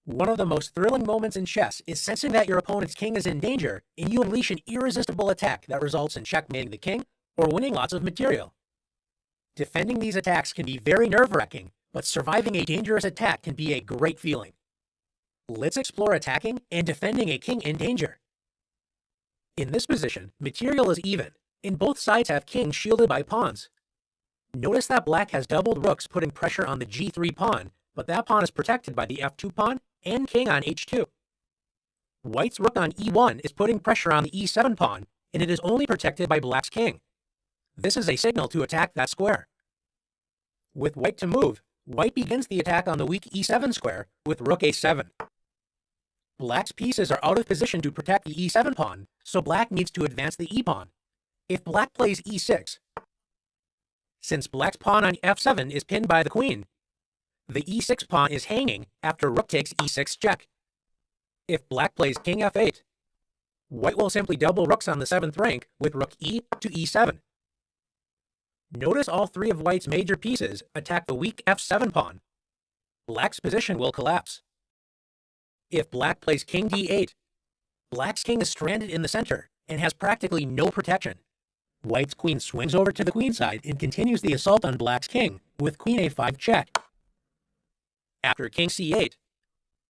One of the most thrilling moments in chess is sensing that your opponent's king is in danger, and you unleash an irresistible attack that results in checkmating the king or winning lots of material. Defending these attacks can be very nerve-wracking, but surviving a dangerous attack can be a great feeling. Let's explore attacking and defending a king in danger. In this position, material is even, and both sides have kings shielded by pawns. Notice that black has doubled rooks putting pressure on the g3 pawn, but that pawn is protected by the f2 pawn and king on h2. White's rook on e1 is putting pressure on the e7 pawn, and it is only protected by black's king. This is a signal to attack that square. With white to move, white begins the attack on the weak e7 square with rook a7. Black's pieces are out of position to protect the e7 pawn, so black needs to advance the e pawn. If black plays e6, since black's pawn on f7 is pinned by the queen, the e6 pawn is hanging after rook takes e6 check. If black plays king f8, white will simply double rooks on the 7th rank with rook e to e7. Notice all three of white's major pieces attack the weak f7 pawn. Black's position will collapse. If black plays king d8, black's king is stranded in the center and has practically no protection. White's queen swings over to the queenside and continues the assault on black's king with queen a5 check. After king c8,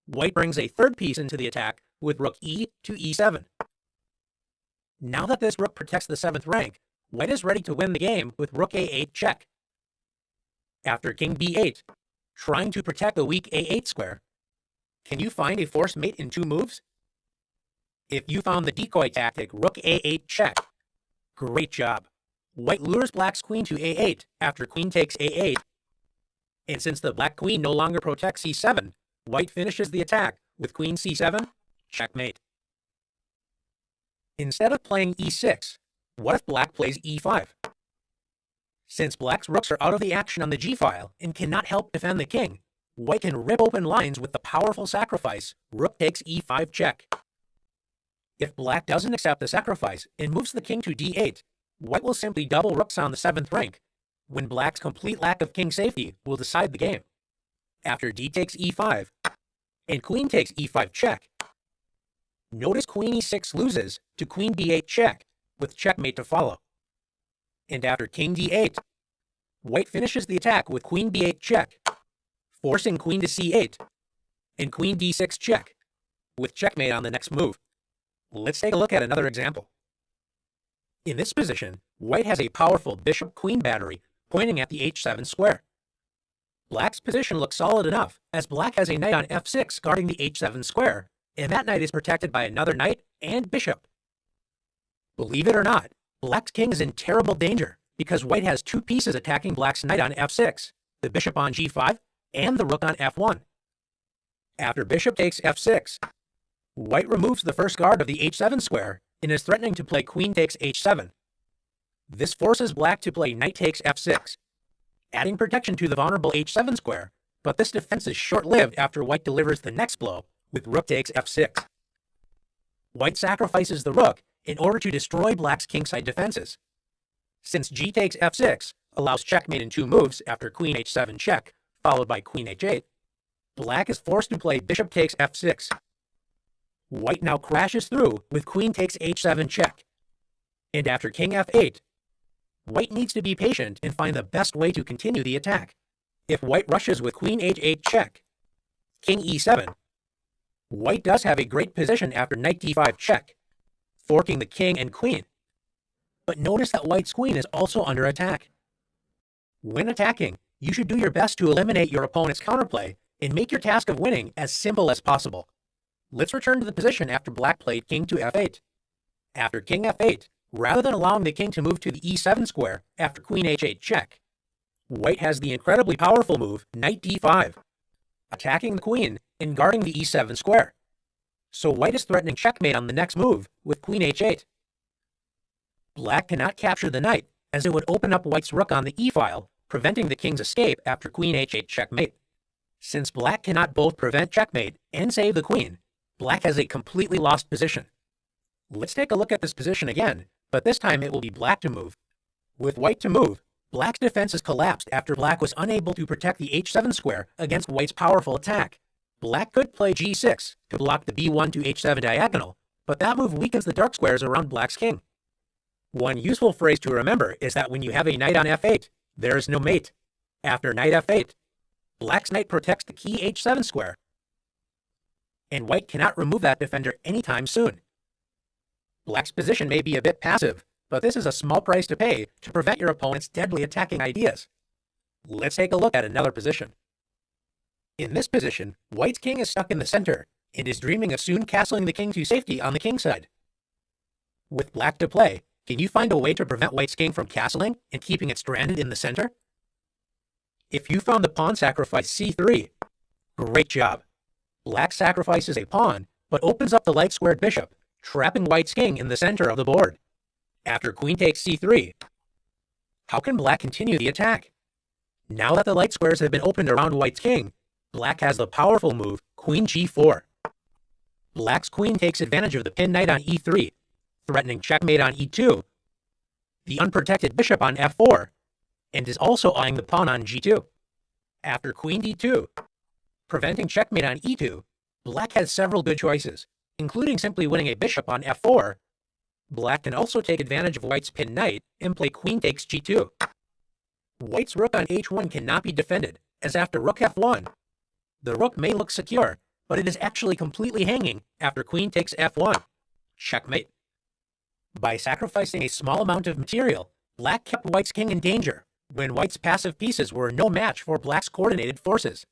white brings a third piece into the attack with rook e to e7. Now that this rook protects the 7th rank, white is ready to win the game with rook a8 check. After king b8, trying to protect the weak a8 square, can you find a forced mate in 2 moves? If you found the decoy tactic rook a8 check, great job. White lures black's queen to a8 after queen takes a8, and since the black queen no longer protects c7, white finishes the attack with queen c7, checkmate. Instead of playing e6, what if black plays e5? Since black's rooks are out of the action on the g-file and cannot help defend the king, white can rip open lines with the powerful sacrifice rook takes e5 check. If black doesn't accept the sacrifice and moves the king to d8, white will simply double rooks on the 7th rank, when black's complete lack of king safety will decide the game. After d takes e5, and queen takes e5 check, notice queen e6 loses to queen b8 check, with checkmate to follow. And after king d8, white finishes the attack with queen b8 check, forcing queen to c8, and queen d6 check, with checkmate on the next move. Let's take a look at another example. In this position, white has a powerful bishop-queen battery pointing at the h7 square. Black's position looks solid enough, as black has a knight on f6 guarding the h7 square, and that knight is protected by another knight and bishop. Believe it or not, black's king is in terrible danger, because white has 2 pieces attacking black's knight on f6, the bishop on g5, and the rook on f1. After bishop takes f6, white removes the first guard of the h7 square and is threatening to play queen takes h7. This forces black to play knight takes f6, adding protection to the vulnerable h7 square, but this defense is short-lived after white delivers the next blow with rook takes f6. White sacrifices the rook in order to destroy black's kingside defenses. Since g takes f6 allows checkmate in 2 moves after queen h7 check, followed by queen h8, black is forced to play bishop takes f6. White now crashes through with queen takes h7 check. And after king f8, white needs to be patient and find the best way to continue the attack. If white rushes with queen h8 check, king e7, white does have a great position after knight d5 check, forking the king and queen. But notice that white's queen is also under attack. When attacking, you should do your best to eliminate your opponent's counterplay and make your task of winning as simple as possible. Let's return to the position after black played king to f8. After king f8, rather than allowing the king to move to the e7 square after queen h8 check, white has the incredibly powerful move knight d5, attacking the queen and guarding the e7 square. So white is threatening checkmate on the next move with queen h8. Black cannot capture the knight, as it would open up white's rook on the e-file, preventing the king's escape after queen h8 checkmate. Since black cannot both prevent checkmate and save the queen, black has a completely lost position. Let's take a look at this position again, but this time it will be black to move. With white to move, black's defenses collapsed after black was unable to protect the h7 square against white's powerful attack. Black could play g6 to block the b1 to h7 diagonal, but that move weakens the dark squares around Black's king. One useful phrase to remember is that when you have a knight on f8, there is no mate. After knight f8, Black's knight protects the key h7 square, and White cannot remove that defender anytime soon. Black's position may be a bit passive, but this is a small price to pay to prevent your opponent's deadly attacking ideas. Let's take a look at another position. In this position, White's king is stuck in the center and is dreaming of soon castling the king to safety on the king side. With Black to play, can you find a way to prevent White's king from castling and keeping it stranded in the center? If you found the pawn sacrifice c3, great job. Black sacrifices a pawn, but opens up the light-squared bishop, trapping White's king in the center of the board. After queen takes c3, how can Black continue the attack? Now that the light squares have been opened around White's king, Black has the powerful move queen g4. Black's queen takes advantage of the pinned knight on e3, threatening checkmate on e2, the unprotected bishop on f4, and is also eyeing the pawn on g2. After queen d2, preventing checkmate on e2, Black has several good choices, including simply winning a bishop on f4. Black can also take advantage of White's pinned knight and play queen takes g2. White's rook on h1 cannot be defended, as after rook f1, the rook may look secure, but it is actually completely hanging after queen takes f1. Checkmate. By sacrificing a small amount of material, Black kept White's king in danger when White's passive pieces were no match for Black's coordinated forces.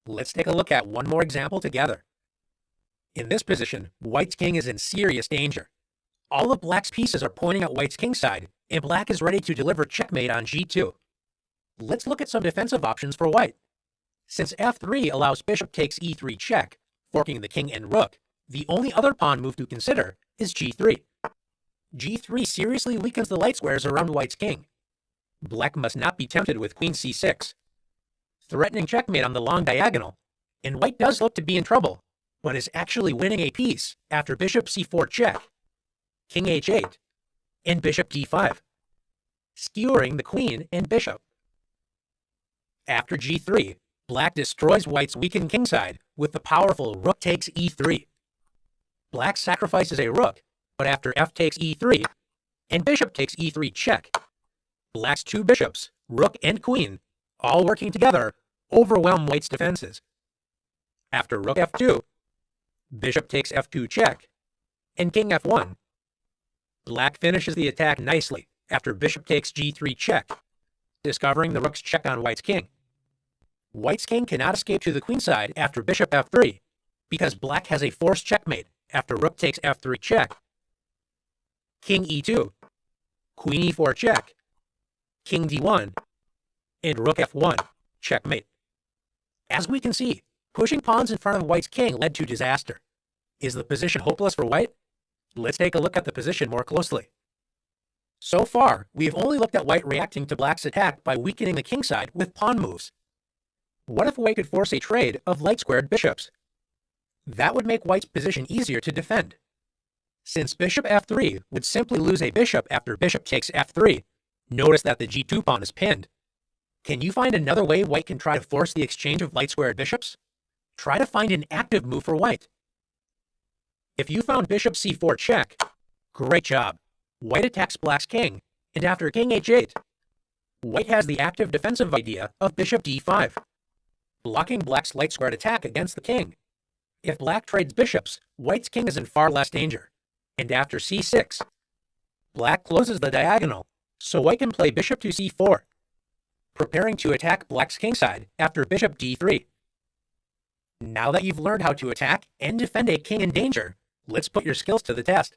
Let's take a look at one more example together. In this position, White's king is in serious danger. All of Black's pieces are pointing at White's king side, and Black is ready to deliver checkmate on g2. Let's look at some defensive options for White. Since f3 allows bishop takes e3 check, forking the king and rook, the only other pawn move to consider is g3. g3 seriously weakens the light squares around White's king. Black must not be tempted with queen c6, threatening checkmate on the long diagonal, and White does look to be in trouble, but is actually winning a piece after bishop c4 check, king h8, and bishop d5, skewering the queen and bishop. After g3, Black destroys White's weakened king side with the powerful rook takes e3. Black sacrifices a rook, but after f takes e3 and bishop takes e3 check, Black's two bishops, rook and queen, all working together, overwhelm White's defenses. After rook f2, bishop takes f2 check, and king f1, Black finishes the attack nicely after bishop takes g3 check, discovering the rook's check on White's king. White's king cannot escape to the queen side after bishop f3, because Black has a forced checkmate after rook takes f3 check, king e2, queen e4 check, king d1, and rook f1, checkmate. As we can see, pushing pawns in front of White's king led to disaster. Is the position hopeless for White? Let's take a look at the position more closely. So far, we have only looked at White reacting to Black's attack by weakening the king side with pawn moves. What if White could force a trade of light-squared bishops? That would make White's position easier to defend. Since bishop f3 would simply lose a bishop after bishop takes f3, notice that the g2 pawn is pinned. Can you find another way White can try to force the exchange of light-squared bishops? Try to find an active move for White. If you found bishop c4 check, great job. White attacks Black's king, and after king h8, White has the active defensive idea of bishop d5, blocking Black's light-squared attack against the king. If Black trades bishops, White's king is in far less danger. And after c6, Black closes the diagonal, so White can play bishop to c4, preparing to attack Black's king side after bishop d3. Now that you've learned how to attack and defend a king in danger, let's put your skills to the test.